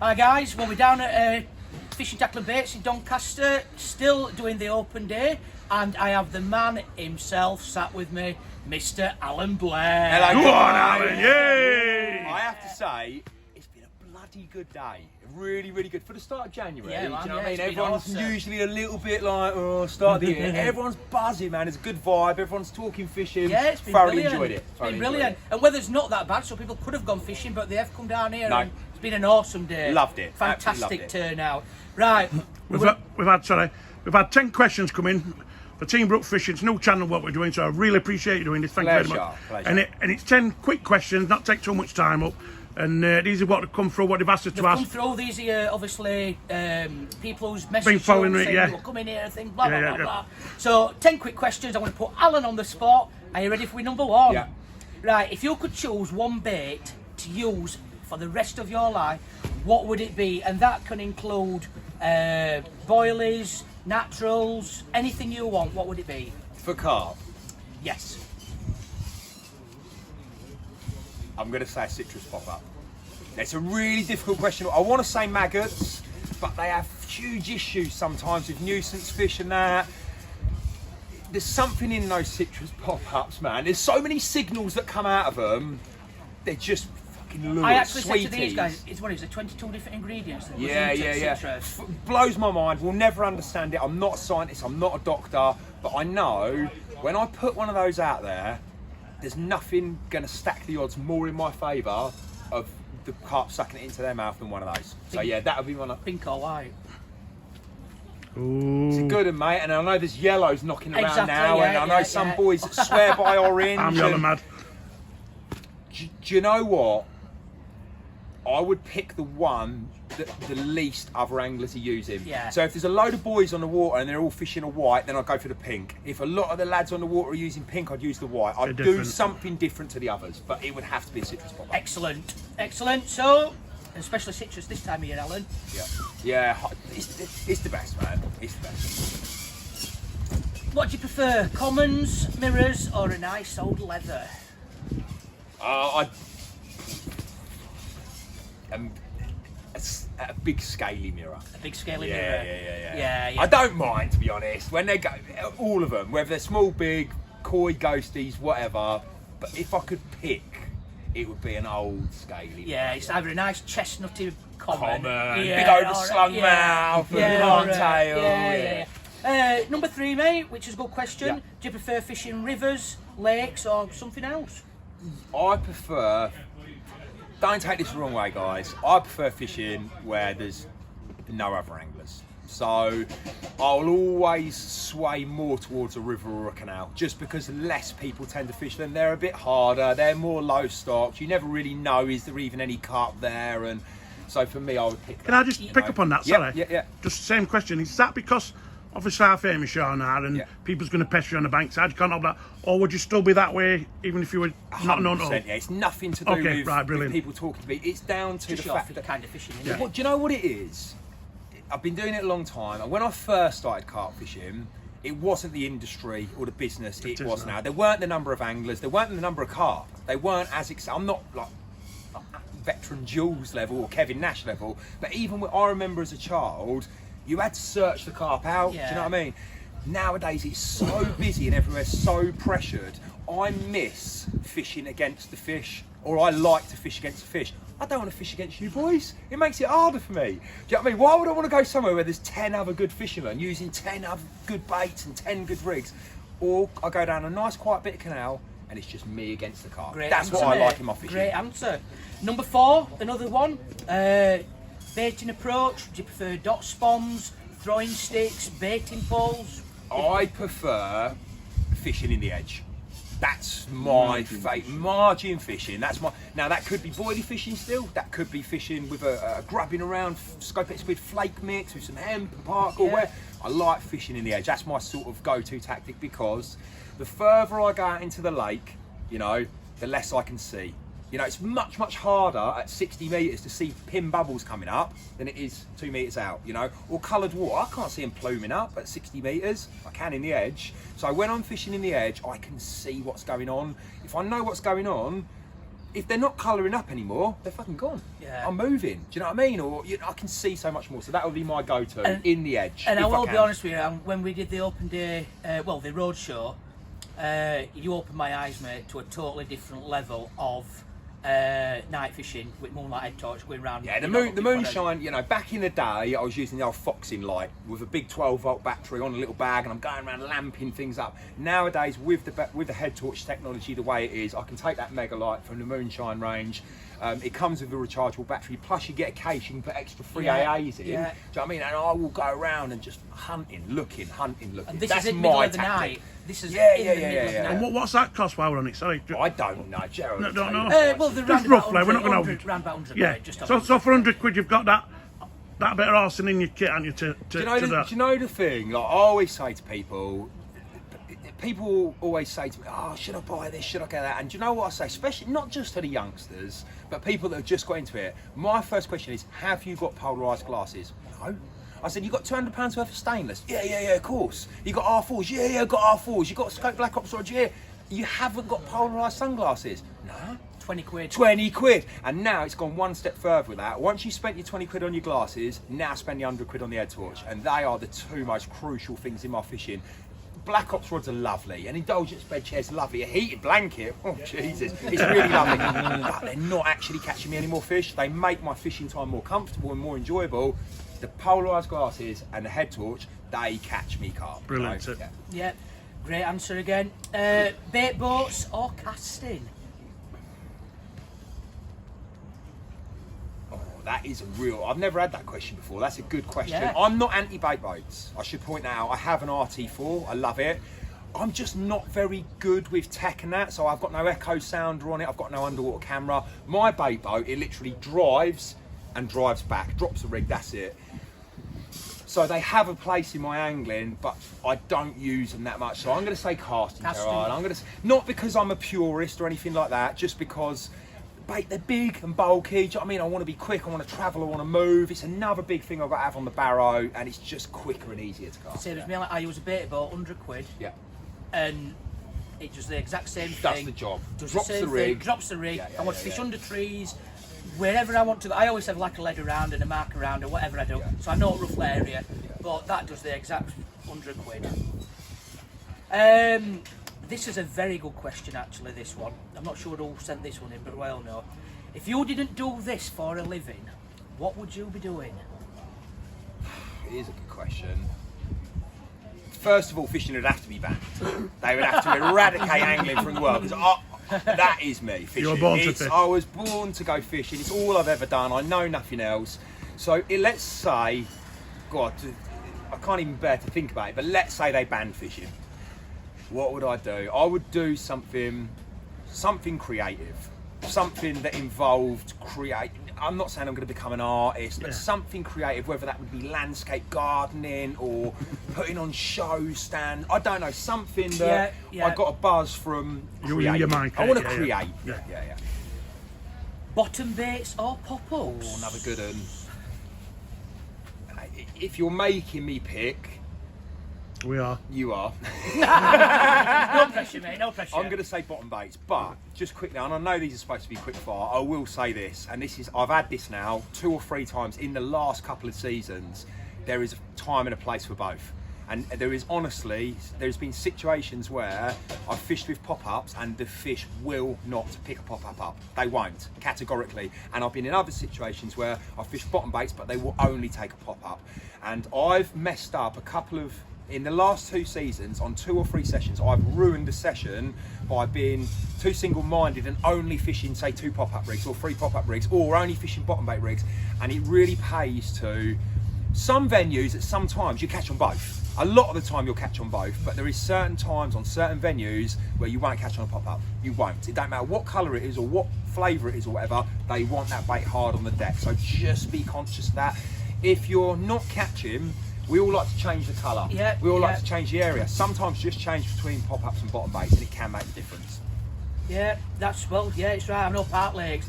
Hi guys, well we're down at Fishing Tackle and Baits in Doncaster, still doing the open day, and I have the man himself sat with me, Mr. Alan Blair. Hello, Go on, Alan, yay! I have to say, it's been a bloody good day. Really, really good. For the start of January, Yeah, do you man, know yeah, what I mean? it's been Everyone's awesome. usually a little bit like, oh, start of the year. Everyone's buzzing, man. It's a good vibe. Everyone's talking fishing. Yeah, it's been Thoroughly brilliant. enjoyed it. It's been brilliant. And weather's not that bad, so people could have gone fishing, but they have come down here No. and it's been an awesome day. Loved it. Fantastic Absolutely loved it. turnout. Right. We've had 10 questions come in for Teambrook Fishing. It's a new channel what we're doing, so I really appreciate you doing this. Thank you very much. Pleasure. And it's 10 quick questions, not take too much time up. And these are what have come through, what they've asked us They've to come ask. through these here, obviously, people who's messaged Been following you it, saying, yeah. "We'll come in here and think blah, Yeah, blah, yeah, blah, yeah. blah." So, 10 quick questions. I want to put Alan on the spot. Are you ready for number one? Yeah. Right, if you could choose one bait to use for the rest of your life, what would it be? And that can include boilies, naturals, anything you want. What would it be? For carp, Yes. I'm going to say citrus pop-up. It's a really difficult question. I want to say maggots, but they have huge issues sometimes with nuisance fish and that. There's something in those citrus pop-ups, man. There's so many signals that come out of them. They're just fucking lures, I actually sweeties. said to these guys, it's 22 different ingredients that goes Yeah, into yeah. citrus. Blows my mind. We'll never understand it. I'm not a scientist. I'm not a doctor. But I know when I put one of those out there, there's nothing going to stack the odds more in my favour of the carp sucking it into their mouth than one of those. So yeah, that would be one of. Pink or white? It's a Ooh, good one, mate. And I know there's yellows knocking around Exactly, now, yeah, and I know yeah, some yeah. boys that swear by orange. I'm yellow and- mad. Do you know what? I would pick the one that the least other anglers are using. Yeah. So if there's a load of boys on the water and they're all fishing a white, then I'd go for the pink. If a lot of the lads on the water are using pink, I'd use the white. I'd They're do different. something different to the others, but it would have to be a citrus pop. Excellent, excellent. So, especially citrus this time of year, Alan. Yeah, it's the best, man. It's the best. What do you prefer, commons, mirrors, or a nice old leather? A big scaly mirror. A big scaly Yeah, mirror. yeah. I don't mind, to be honest. When they go, all of them, whether they're small, big, koi, ghosties, whatever. But if I could pick, it would be an old scaly. Yeah, it's either a nice chestnutty common. Common, Yeah, big over or- slung mouth, and long tail. Yeah. Number 3, mate, which is a good question. Yeah. Do you prefer fishing rivers, lakes, or something else? I prefer. Don't take this the wrong way, guys. I prefer fishing where there's no other anglers. So I'll always sway more towards a river or a canal, just because less people tend to fish them. They're a bit harder. They're more low stocked. You never really know is there even any carp there, and so for me, I would pick. Can I just pick up on that? Yeah, Sorry. yeah. Just the same question. Is that because obviously how famous you are now and Yeah. people's going to pester you on the bankside, you can't help that? Or would you still be that way even if you were not known at all? 100%, yeah, it's nothing to do Okay, with, right, with brilliant. people talking to me. It's down to Just the your fact that. kind of fishing, isn't Yeah. it? Well, do you know what it is? I've been doing it a long time, and when I first started carp fishing, it wasn't the industry or the business it was now. There weren't the number of anglers, there weren't the number of carp. They weren't as I'm not like veteran Jules level or Kevin Nash level, but even when I remember as a child, you had to search the carp out. Do you know what I mean? Nowadays it's so busy and everywhere's so pressured. I miss fishing against the fish, or I like to fish against the fish. I don't want to fish against you boys. It makes it harder for me. Do you know what I mean? Why would I want to go somewhere where there's 10 other good fishermen using 10 other good baits and 10 good rigs? Or I go down a nice quiet bit of canal and it's just me against the carp. Great That's answer, what I mate. like in my fishing. Great answer. Number 4, another one. Baiting approach. Do you prefer dot spawns, throwing sticks, baiting poles? I prefer fishing in the edge. That's my favourite. Margin fishing. That's my. Now that could be boilie fishing still. That could be fishing with a grubbing around scope it with flake mix with some hemp and park or where. I like fishing in the edge. That's my sort of go-to tactic, because the further I go out into the lake, you know, the less I can see. You know, it's much harder at 60 metres to see pin bubbles coming up than it is 2 metres out, you know, or coloured water. I can't see them pluming up at 60 metres. I can in the edge. So when I'm fishing in the edge, I can see what's going on. If I know what's going on, if they're not colouring up anymore, they're fucking gone. Yeah. I'm moving. Do you know what I mean? Or I can see so much more. So that would be my go-to in the edge. And I if will can. be honest with you, when we did the open day, the road show, you opened my eyes, mate, to a totally different level of night fishing with moonlight head torch going round. Yeah, the moonshine, you know, back in the day I was using the old foxing light with a big 12-volt battery on a little bag, and I'm going around lamping things up. Nowadays with the head torch technology the way it is, I can take that mega light from the moonshine range. It comes with a rechargeable battery, plus you get a case, you can put extra free AAs in. Do you know what I mean? And I will go around and just hunting, looking. And this That's is in my middle of the tactic. night. This is in the middle of the night. And what's that cost while we're on it? Sorry. I don't know, Gerald. No, don't know. Well, the Just roughly, we're not going to... round about 100 Yeah, quid, just so for 100 quid you've got that bit of arsing in your kit, haven't you, to do you know the thing? Like, I always say to people always say to me, oh, should I buy this, should I get that? And do you know what I say, especially not just to the youngsters, but people that have just got into it? My first question is, have you got polarised glasses? No. I said, you got £200 worth of stainless? Yeah, of course. You got R4s? Yeah, got R4s. You got scope black ops rods? Yeah. You haven't got polarised sunglasses? No. 20 quid. 20 quid. And now it's gone one step further with that. Once you spent your 20 quid on your glasses, now spend your 100 quid on the head torch. And they are the two most crucial things in my fishing. Black ops rods are lovely, an indulgence bed chair's lovely, a heated blanket, oh Jesus, it's really lovely. But they're not actually catching me any more fish. They make my fishing time more comfortable and more enjoyable. The polarised glasses and the head torch, they catch me carp. Brilliant. So, yeah. Yeah, great answer again. Bait boats or casting? That is a real... I've never had that question before. That's a good question. Yeah. I'm not anti-bait boats. I should point out, I have an RT4. I love it. I'm just not very good with tech and that, so I've got no echo sounder on it. I've got no underwater camera. My bait boat, it literally drives and drives back. Drops a rig, that's it. So they have a place in my angling, but I don't use them that much. So I'm going to say casting, Gerard. I'm going to... Not because I'm a purist or anything like that, just because... Bait, they're big and bulky. Do you know what I mean? I want to be quick, I want to travel, I want to move. It's another big thing I've got to have on the barrow, and it's just quicker and easier to cast. Same as me, like, I use a bait boat, 100 quid. Yeah. And it does the exact same thing. Does the job. Drops the rig. I want to fish under trees, wherever I want to. I always have like a lead around and a mark around or whatever I do. Yeah. So I know a rough area, but that does the exact 100 quid. This is a very good question, actually, this one. I'm not sure who sent this one in, but well, no. If you didn't do this for a living, what would you be doing? It is a good question. First of all, fishing would have to be banned. They would have to eradicate angling from the world, because that is me, fishing. You were born to fish. I was born to go fishing. It's all I've ever done. I know nothing else. So let's say, God, I can't even bear to think about it, but let's say they banned fishing. What would I do? I would do something creative, something that involved I'm not saying I'm going to become an artist, but something creative, whether that would be landscape gardening or putting on show stand. I don't know, something that I got a buzz from creating. Your mind, I want to create. Yeah. Bottom baits or pop-ups? Oh, another good one. If you're making me pick, we are. You are. No pressure, mate, no pressure. I'm going to say bottom baits, but just quickly, and I know these are supposed to be quick fire, I will say this, and this is, I've had this now 2 or 3 times in the last couple of seasons. There is a time and a place for both. And there's been situations where I've fished with pop-ups and the fish will not pick a pop-up up. They won't, categorically. And I've been in other situations where I've fished bottom baits, but they will only take a pop-up. And I've messed up in the last 2 seasons, on 2 or 3 sessions, I've ruined the session by being too single-minded and only fishing, say, 2 pop-up rigs or 3 pop-up rigs, or only fishing bottom bait rigs. And it really pays to some venues at some times you catch on both. A lot of the time you'll catch on both, but there is certain times on certain venues where you won't catch on a pop-up. You won't. It don't matter what colour it is or what flavour it is or whatever, they want that bait hard on the deck. So just be conscious of that. If you're not catching, we all like to change the colour. We all like to change the area. Sometimes just change between pop-ups and bottom baits and it can make a difference. Yeah, it's right. I know park lakes.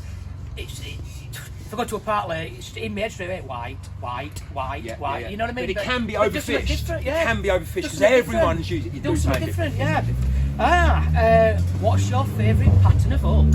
If I go to a park lake, it's in my head straight away, white. Yeah. You know what I mean? But it can be overfished. Yeah. It can be overfished because everyone's using it. Do something different, yeah. What's your favourite pattern of hook?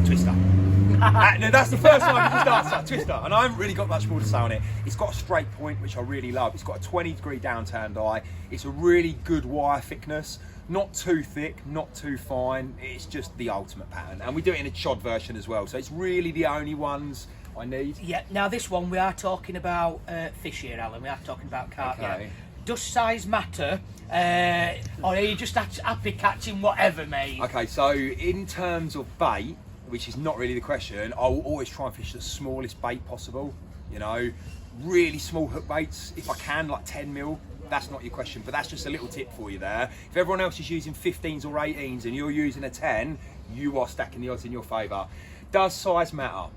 Twister. No, that's the first one you just answer, Twister. And I haven't really got much more to say on it. It's got a straight point, which I really love. It's got a 20-degree downturn die. It's a really good wire thickness. Not too thick, not too fine. It's just the ultimate pattern. And we do it in a chod version as well. So it's really the only ones I need. Yeah, now this one we are talking about fish here, Alan. We are talking about carp. Okay. Yeah. Does size matter? Or are you just happy catching whatever, mate? Okay, so in terms of bait, which is not really the question, I will always try and fish the smallest bait possible. You know, really small hook baits, if I can, like 10 mil. That's not your question, but that's just a little tip for you there. If everyone else is using 15s or 18s and you're using a 10, you are stacking the odds in your favour. Does size matter?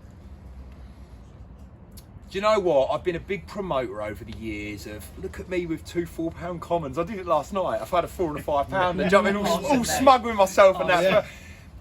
Do you know what? I've been a big promoter over the years of, look at me with 2 4-pound commons. I did it last night. I've had a 4 and a 5 pound and jumping all smug with myself and that. Yeah.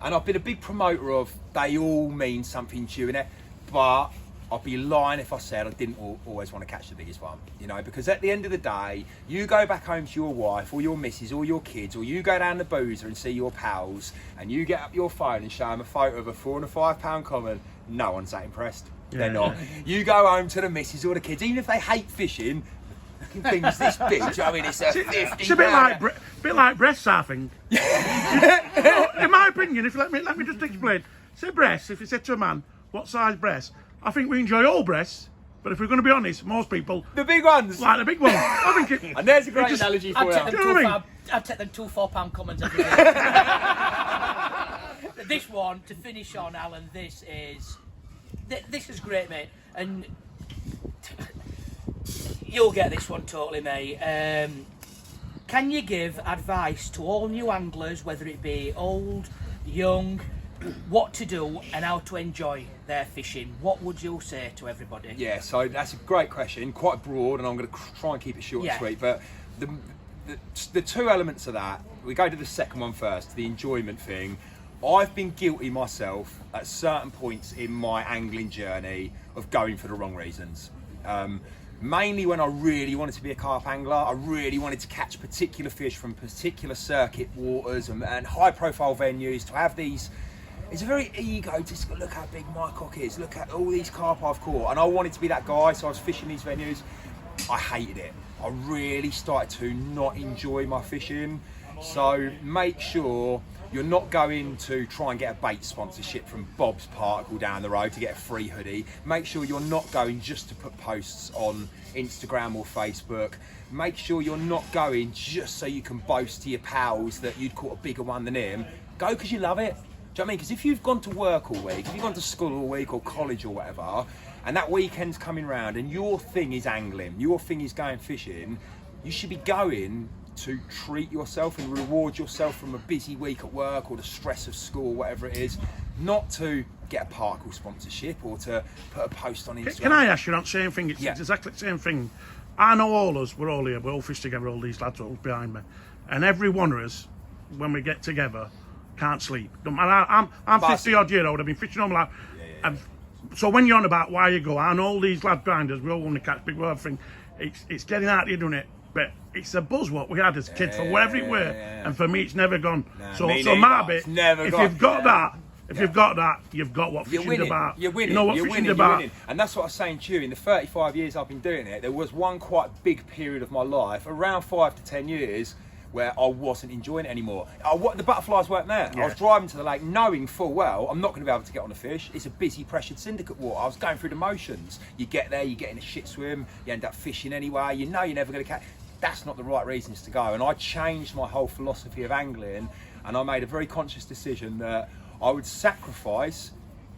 And I've been a big promoter of, they all mean something to you in it, but I'd be lying if I said I didn't always want to catch the biggest one, you know, because at the end of the day, you go back home to your wife or your missus or your kids, or you go down the boozer and see your pals and you get up your phone and show them a photo of a 4 and a 5 pound common, no one's that impressed. Yeah. They're not. You go home to the missus or the kids, even if they hate fishing, looking things this big, I mean, it's a 50. It's a bit like breast surfing. No, in my opinion, if let me just explain. Say breasts, if you said to a man, what size breasts? I think we enjoy all breasts, but if we're going to be honest, most people the big ones like the big ones. I think and there's a great analogy for you. I'd take them 2 4-pound commons every day. This one, to finish on, Alan, this is great, mate, and you'll get this one totally, mate. Can you give advice to all new anglers, whether it be old, young, what to do and how to enjoy their fishing? What would you say to everybody? Yeah, so that's a great question, quite broad, and I'm going to try and keep it short and sweet. But the two elements of that, we go to the second one first, the enjoyment thing. I've been guilty myself at certain points in my angling journey of going for the wrong reasons. Mainly when I really wanted to be a carp angler, I really wanted to catch particular fish from particular circuit waters and high profile venues, to have these. It's a very egotistical, look how big my cock is, look at all these carp I've caught. And I wanted to be that guy, so I was fishing these venues. I hated it. I really started to not enjoy my fishing. So make sure you're not going to try and get a bait sponsorship from Bob's Particle down the road to get a free hoodie. Make sure you're not going just to put posts on Instagram or Facebook. Make sure you're not going just so you can boast to your pals that you'd caught a bigger one than him. Go because you love it. Do you know what I mean? Because if you've gone to work all week, if you've gone to school all week or college or whatever, and that weekend's coming round and your thing is angling, your thing is going fishing, you should be going to treat yourself and reward yourself from a busy week at work or the stress of school, whatever it is, not to get a Particle sponsorship or to put a post on Instagram. Can I ask you that same thing? It's exactly the same thing. I know all us, we're all here, we all fish together, all these lads all behind me. And every one of us, when we get together, can't sleep. And I'm 50 odd year old, I've been fishing all my life. Yeah. So when you're on about why you go, I know all these lads behind us, we all want to catch big word thing. It's getting out here doing it, but it's a buzz what we had as kids for wherever it were, and for me it's never gone. So my bit, if you've got that, you've got what fishing's about. You're winning. You know what fishing's about. And that's what I was saying to you. In the 35 years I've been doing it, there was one quite big period of my life, around 5 to 10 years, where I wasn't enjoying it anymore. The butterflies weren't there. I was driving to the lake knowing full well I'm not going to be able to get on a fish. It's a busy, pressured syndicate water. I was going through the motions. You get there, you get in a shit swim, you end up fishing anyway, you know you're never going to catch. That's not the right reasons to go. And I changed my whole philosophy of angling, and I made a very conscious decision that I would sacrifice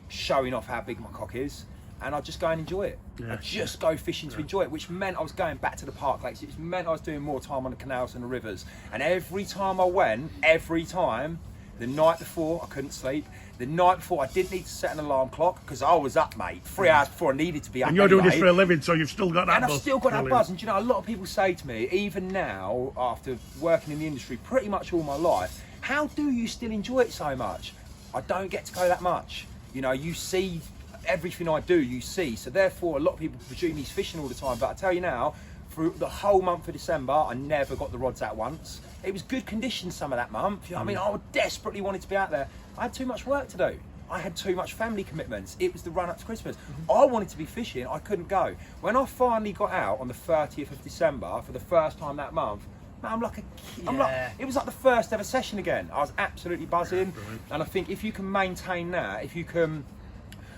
showing off how big my cock is, and I'd just go and enjoy it. I'd just go fishing to enjoy it, which meant I was going back to the park lakes. It meant I was doing more time on the canals and the rivers. And every time I went, the night before I couldn't sleep. The night before I did need to set an alarm clock because I was up, mate, 3 hours before I needed to be up. And you're doing this for a living, so you've still got that buzz. And I've still got that buzz. And you know, a lot of people say to me, even now, after working in the industry pretty much all my life, how do you still enjoy it so much? I don't get to go that much. You know, you see everything I do, you see. So therefore, a lot of people presume he's fishing all the time. But I tell you now, for the whole month of December, I never got the rods out once. It was good conditions some of that month. You know what I mean? I desperately wanted to be out there. I had too much work to do. I had too much family commitments. It was the run up to Christmas. I wanted to be fishing, I couldn't go. When I finally got out on the 30th of December for the first time that month, man, I'm like a kid. It was like the first ever session again. I was absolutely buzzing. And I think if you can maintain that, if you can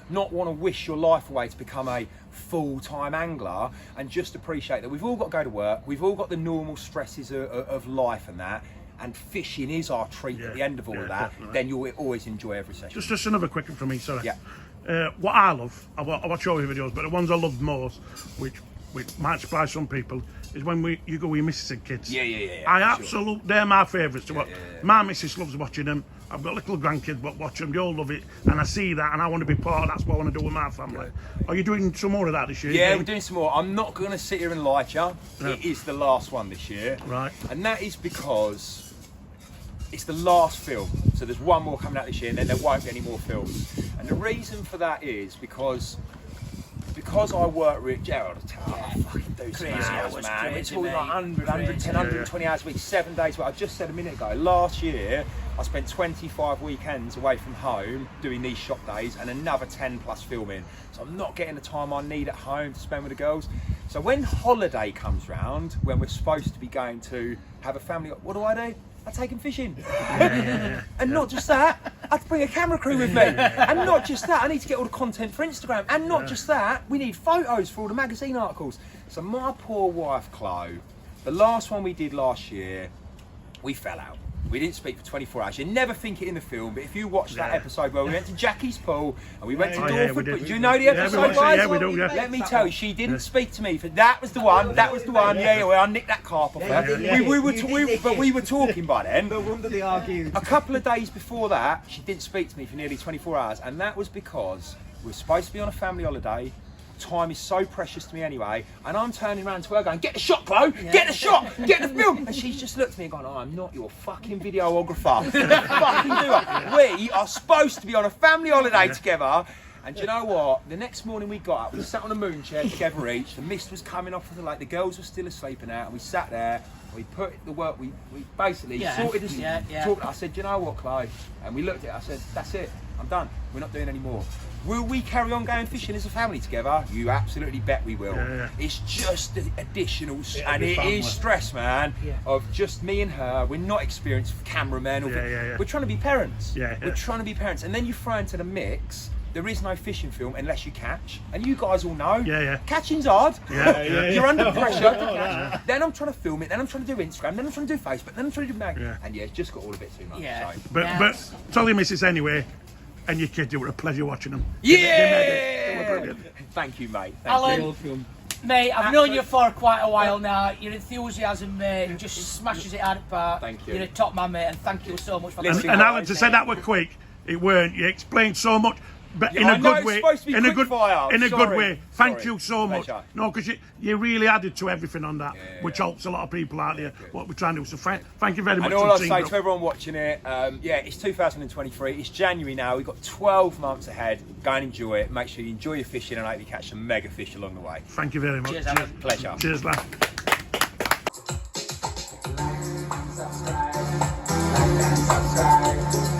not want to wish your life away to become a full-time angler and just appreciate that we've all got to go to work, we've all got the normal stresses of life and that, and fishing is our treat at the end of all of that, definitely. Then you'll always enjoy every session. Just another quick one from me, sorry. Yeah. What I love, I watch all your videos, but the ones I love most, which might surprise some people, is when you go with your missus and kids. Yeah. They're my favourites to watch. My missus loves watching them. I've got little grandkids, but watch them, they all love it, and I see that, and I want to be part of. That's what I want to do with my family. Are you doing some more of that this year? Yeah, we're doing some more. I'm not going to sit here and lie to you. It is the last one this year, right? And that is because it's the last film. So there's one more coming out this year, and then there won't be any more films. And the reason for that is because I work with Gerald, I fucking do some hours, man. We're talking like 100, 110, 120 hours a week, 7 days a week. I just said a minute ago, last year, I spent 25 weekends away from home doing these shop days and another 10 plus filming. So I'm not getting the time I need at home to spend with the girls. So when holiday comes round, when we're supposed to be going to have a family, what do? I take them fishing. And not just that, I have to bring a camera crew with me. And not just that, I need to get all the content for Instagram. And not just that, we need photos for all the magazine articles. So my poor wife, Chloe, the last one we did last year, we fell out. We didn't speak for 24 hours. You never think it in the film, but if you watch that episode where we went to Jackie's pool and we went to Dorford, do you know the episode, guys? Yeah, we do, yeah. Let me tell you, she didn't speak to me for that was the one. Well, I nicked that carp off her. We were talking by then. No wonder they argued. A couple of days before that, she didn't speak to me for nearly 24 hours, and that was because we were supposed to be on a family holiday. Time is so precious to me anyway, and I'm turning around to her going, get the shot, Chloe, get the shot, get the film. And she's just looked at me and gone, oh, I'm not your fucking videographer. Fucking do it. We are supposed to be on a family holiday together. And do you know what? The next morning we got up, we sat on a moon chair together each, the mist was coming off of the lake, the girls were still asleep and out, and we sat there, we put the work, we basically sorted this, talked. I said, do you know what, Chloe? And we looked at it, I said, that's it, I'm done, we're not doing any more. Will we carry on going fishing as a family together? You absolutely bet we will. It's just the additional, and it is stress, man, of just me and her. We're not experienced cameramen. We're trying to be parents. We're trying to be parents. And then you throw into the mix, there is no fishing film unless you catch. And you guys all know, catching's hard. You're under pressure to catch. Then I'm trying to film it, then I'm trying to do Instagram, then I'm trying to do Facebook, then I'm trying to do mag. And it's just got all a bit too much. So. But tell your missus anyway, and your kids, it were a pleasure watching them. Thank you, mate. Alan, mate, I've known you for quite a while now. Your enthusiasm, mate, just smashes it out of the park. Thank you. You're a top man, mate, and thank you so much for And Alan, to say that were quick, it weren't. You explained so much. But in a good way, in a good way. Thank you so much. No, because you really added to everything on that, which helps a lot of people out there. What we're trying to do. So thank you very much. And all I'll say to everyone watching it, it's 2023. It's January now. We've got 12 months ahead. Go and enjoy it. Make sure you enjoy your fishing, and I hope you catch some mega fish along the way. Thank you very much. Cheers, Alan. Pleasure. Cheers, lad. Subscribe.